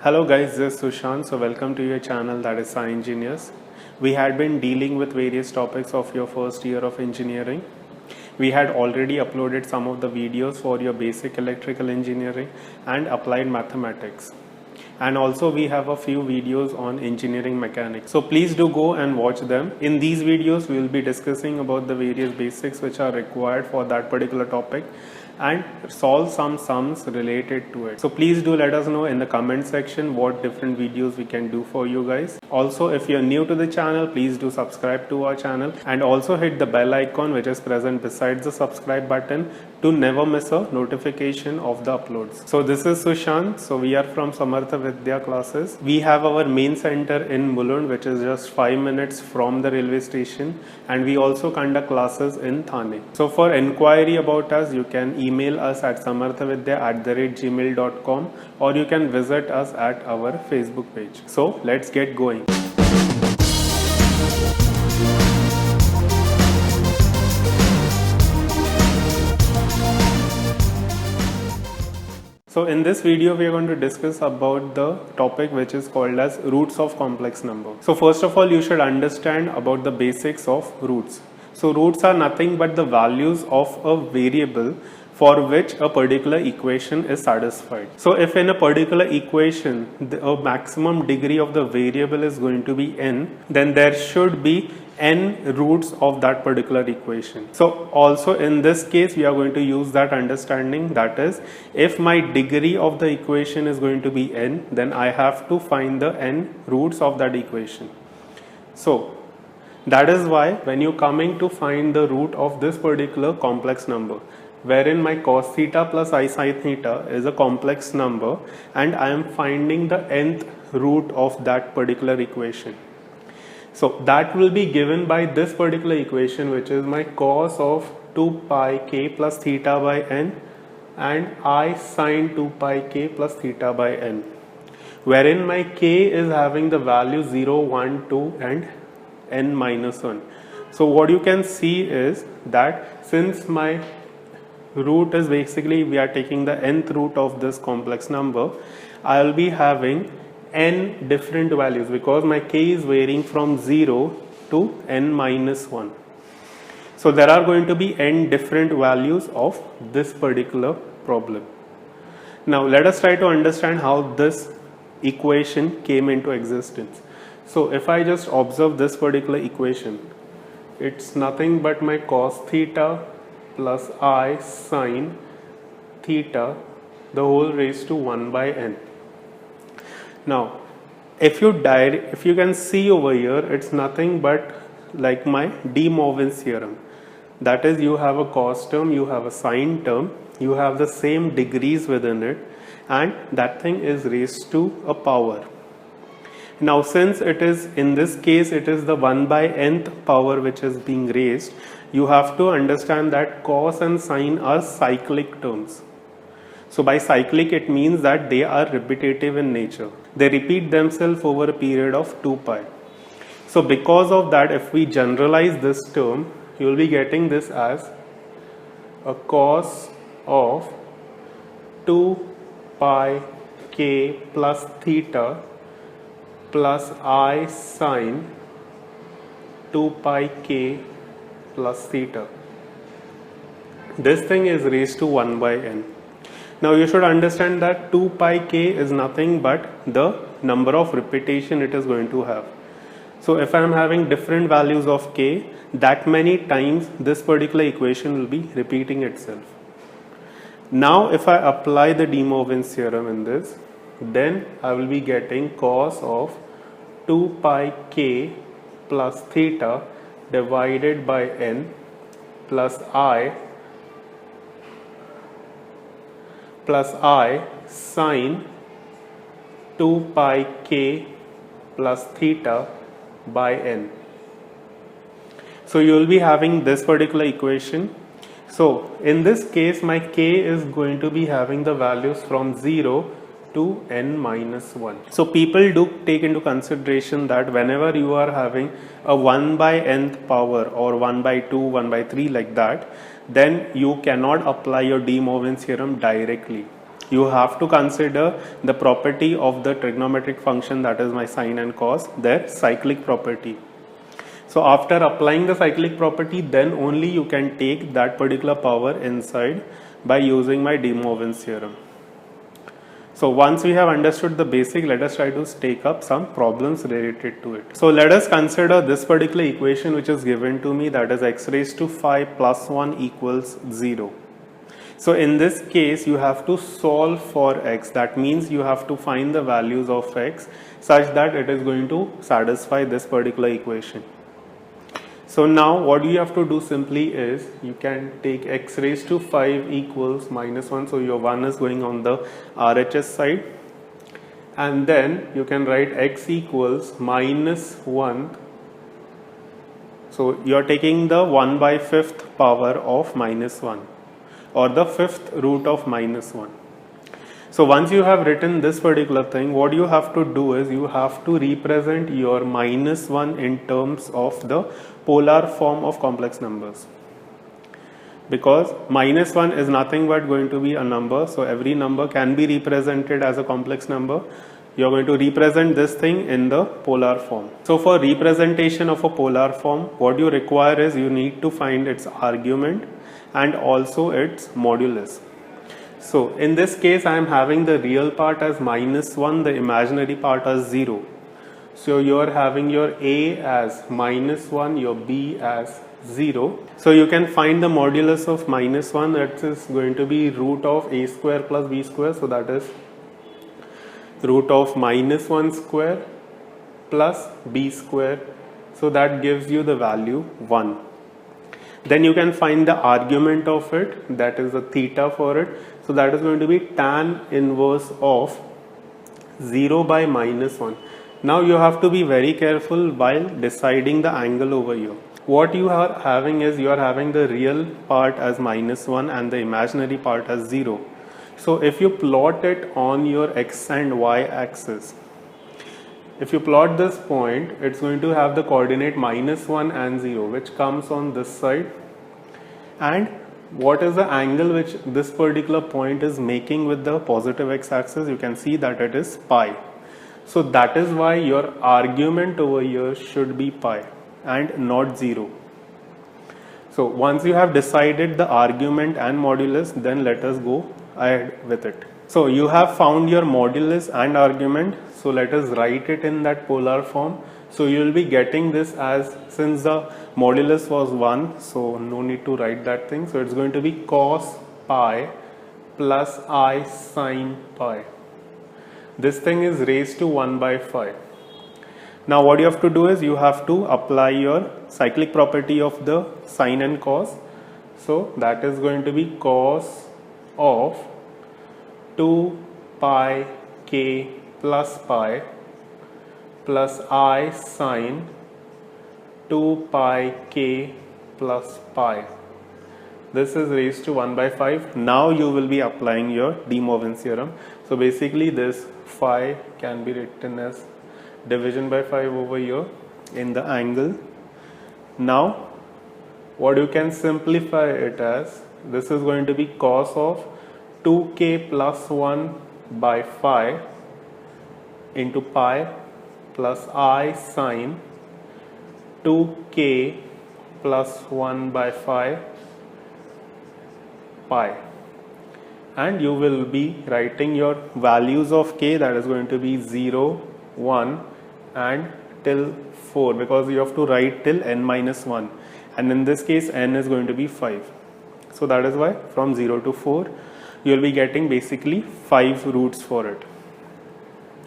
Hello guys, this is Sushant. So welcome to your channel, that is Sci Engineers. We had been dealing with various topics of your first year of engineering. We had already uploaded some of the videos for your basic electrical engineering and applied mathematics. And also we have a few videos on engineering mechanics. So please do go and watch them. In these videos we will be discussing about the various basics which are required for that particular topic and solve some sums related to it. So please do let us know in the comment section what different videos we can do for you guys. Also, if you're new to the channel, please do subscribe to our channel and also hit the bell icon which is present beside the subscribe button to never miss a notification of the uploads. So this is Sushant. So we are from Samartha Vidya classes. We have our main center in Mulund, which is just 5 minutes from the railway station, and we also conduct classes in Thane. So for inquiry about us, you can email us at samarthavidya@gmail.com or you can visit us at our Facebook page. So let's get going. So in this video we are going to discuss about the topic which is called as roots of complex number. So first of all, you should understand about the basics of roots. So roots are nothing but the values of a variable for which a particular equation is satisfied. So if in a particular equation a maximum degree of the variable is going to be n, then there should be n roots of that particular equation. So also in this case we are going to use that understanding, that is, if my degree of the equation is going to be n, then I have to find the n roots of that equation. So that is why when you coming to find the root of this particular complex number, wherein my cos theta plus I sin theta is a complex number and I am finding the nth root of that particular equation. So that will be given by this particular equation, which is my cos of 2 pi k plus theta by n and I sin 2 pi k plus theta by n, wherein my k is having the value 0, 1, 2 and n minus 1. So what you can see is that since my root is basically, we are taking the nth root of this complex number, I will be having n different values because my k is varying from 0 to n minus 1. So there are going to be n different values of this particular problem. Now let us try to understand how this equation came into existence. So if I just observe this particular equation, it's nothing but my cos theta plus I sin theta the whole raised to 1 by n. Now if you can see over here, it's nothing but like my De Morgan's theorem. That is, you have a cos term, you have a sin term, you have the same degrees within it, and that thing is raised to a power. Now since it is, in this case it is the 1 by nth power which is being raised, you have to understand that cos and sin are cyclic terms. So by cyclic it means that they are repetitive in nature. They repeat themselves over a period of 2 pi. So because of that, if we generalize this term, you will be getting this as a cos of 2 pi k plus theta plus I sin 2 pi k plus theta. This thing is raised to 1 by n. Now you should understand that 2 pi k is nothing but the number of repetition it is going to have. So if I am having different values of k, that many times this particular equation will be repeating itself. Now if I apply the De Morgan's theorem in this, then I will be getting cos of 2 pi k plus theta divided by n plus I sin 2 pi k plus theta by n. So you will be having this particular equation. So in this case my k is going to be having the values from 0 to n minus 1. So people do take into consideration that whenever you are having a 1 by nth power or 1 by 2, 1 by 3 like that, then you cannot apply your De Morgan's theorem directly. you have to consider the property of the trigonometric function, that is my sine and cos, their cyclic property. So after applying the cyclic property, then only you can take that particular power inside by using my De Morgan's theorem. So once we have understood the basic, let us try to take up some problems related to it. So let us consider this particular equation which is given to me, that is x raised to 5 plus 1 equals 0. So in this case you have to solve for x, that means you have to find the values of x such that it is going to satisfy this particular equation. So now what you have to do simply is you can take x raised to 5 equals minus 1, so your 1 is going on the RHS side, and then you can write x equals minus 1. So you are taking the 1 by 5th power of minus 1 or the 5th root of minus 1. So once you have written this particular thing, what you have to do is you have to represent your minus 1 in terms of the polar form of complex numbers, because minus 1 is nothing but going to be a number, so every number can be represented as a complex number. You are going to represent this thing in the polar form. So for representation of a polar form, what you require is you need to find its argument and also its modulus. So in this case I am having the real part as minus 1, the imaginary part as 0. So you are having your A as minus 1, your B as 0. So you can find the modulus of minus 1, that is going to be root of A square plus B square. So that is root of minus 1 square plus B square. So that gives you the value 1. Then you can find the argument of it, that is the theta for it. So that is going to be tan inverse of 0 by minus 1. Now you have to be very careful while deciding the angle over here. What you are having is you are having the real part as minus 1 and the imaginary part as 0. So if you plot it on your x and y axis, if you plot this point, it's going to have the coordinate minus 1 and 0, which comes on this side. And what is the angle which this particular point is making with the positive x-axis? You can see that it is pi. So that is why your argument over here should be pi and not 0. So once you have decided the argument and modulus, then let us go ahead with it. So you have found your modulus and argument. So let us write it in that polar form. So you will be getting this as, since the modulus was 1, so no need to write that thing. So it's going to be cos pi plus I sin pi. This thing is raised to 1 by 5. Now what you have to do is you have to apply your cyclic property of the sine and cos. So that is going to be cos of 2 pi k plus pi plus I sine 2 pi k plus pi. This is raised to 1 by 5. Now you will be applying your De Morgan's theorem. So basically this phi can be written as division by 5 over here in the angle. Now what you can simplify it as, this is going to be cos of 2k plus 1 by phi into pi plus I sine 2k plus 1 by phi pi. And you will be writing your values of k, that is going to be 0, 1 and till 4, because you have to write till n minus 1, and in this case n is going to be 5. So that is why from 0 to 4 you will be getting basically 5 roots for it.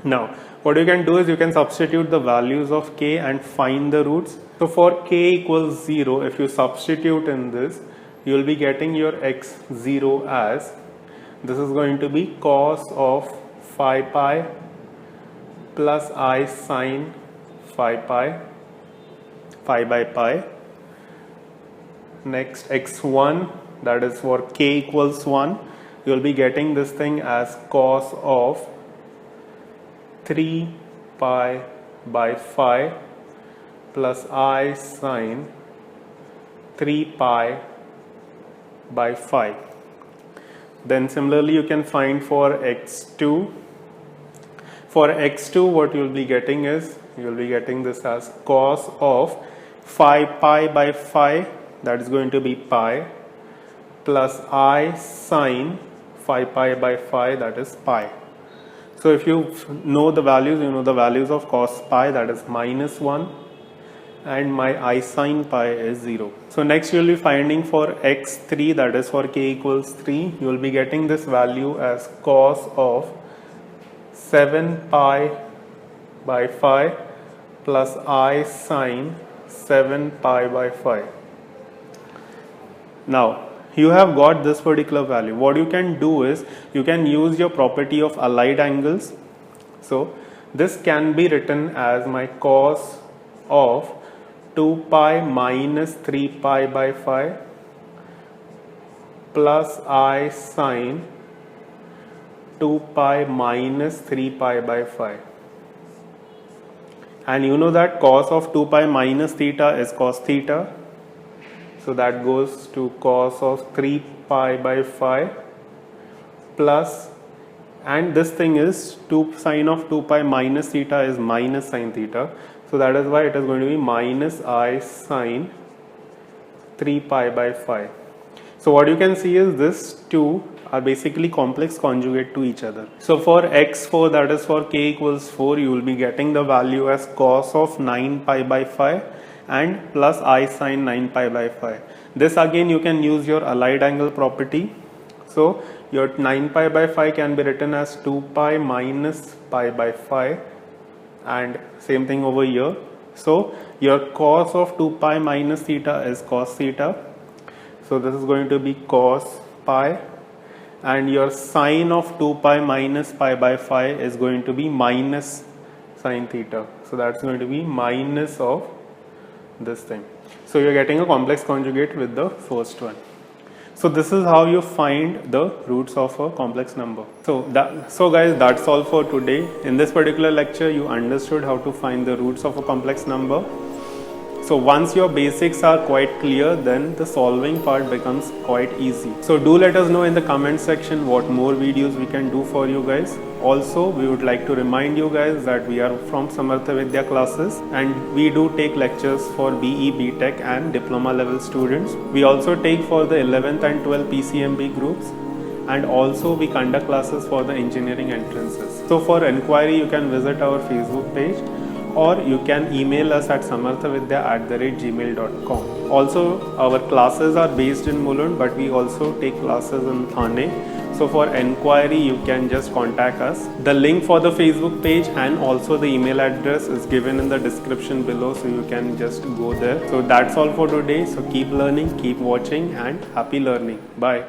Now what you can do is you can substitute the values of k and find the roots. So for k equals 0, if you substitute in this, you will be getting your x0 as, this is going to be cos of phi pi plus I sine phi pi, phi by pi. Next x1, that is for k equals 1, you will be getting this thing as cos of 3 pi by phi plus I sine 3 pi by phi. Then similarly you can find for x2. For x2 what you will be getting is, you will be getting this as cos of phi pi by phi, that is going to be pi, plus I sine phi pi by phi, that is pi. So if you know the values, you know the values of cos pi, that is -1, and my I sine pi is 0. So next you will be finding for x3, that is for k equals 3, you will be getting this value as cos of 7 pi by phi plus I sine 7 pi by phi. Now you have got this particular value. What you can do is you can use your property of allied angles. So this can be written as my cos of 2 pi minus 3 pi by phi plus I sine 2 pi minus 3 pi by phi. And you know that cos of 2 pi minus theta is cos theta. So that goes to cos of 3 pi by phi plus, and this thing is 2 sine of 2 pi minus theta is minus sine theta. So that is why it is going to be minus I sine 3 pi by phi. So what you can see is this two are basically complex conjugate to each other. So for x4, that is for k equals 4, you will be getting the value as cos of 9 pi by phi and plus I sine 9 pi by phi. This again you can use your allied angle property. So your 9 pi by phi can be written as 2 pi minus pi by phi, and same thing over here. So your cos of 2 pi minus theta is cos theta. So this is going to be cos pi, and your sine of 2 pi minus pi by phi is going to be minus sine theta. So that's going to be minus of this thing. So you're getting a complex conjugate with the first one. So this is how you find the roots of a complex number. So guys, that's all for today. In this particular lecture you understood how to find the roots of a complex number. So once your basics are quite clear, then the solving part becomes quite easy. So do let us know in the comment section what more videos we can do for you guys. Also, we would like to remind you guys that we are from Samartha Vidya classes, and we do take lectures for BE, BTech and diploma level students. We also take for the 11th and 12th PCMB groups, and also we conduct classes for the engineering entrances. So for enquiry you can visit our Facebook page, or you can email us at samarthavidya@gmail.com. Also, our classes are based in Mulund, but we also take classes in Thane. So for enquiry you can just contact us. The link for the Facebook page and also the email address is given in the description below, so you can just go there. So that's all for today. So keep learning, keep watching, and happy learning. Bye.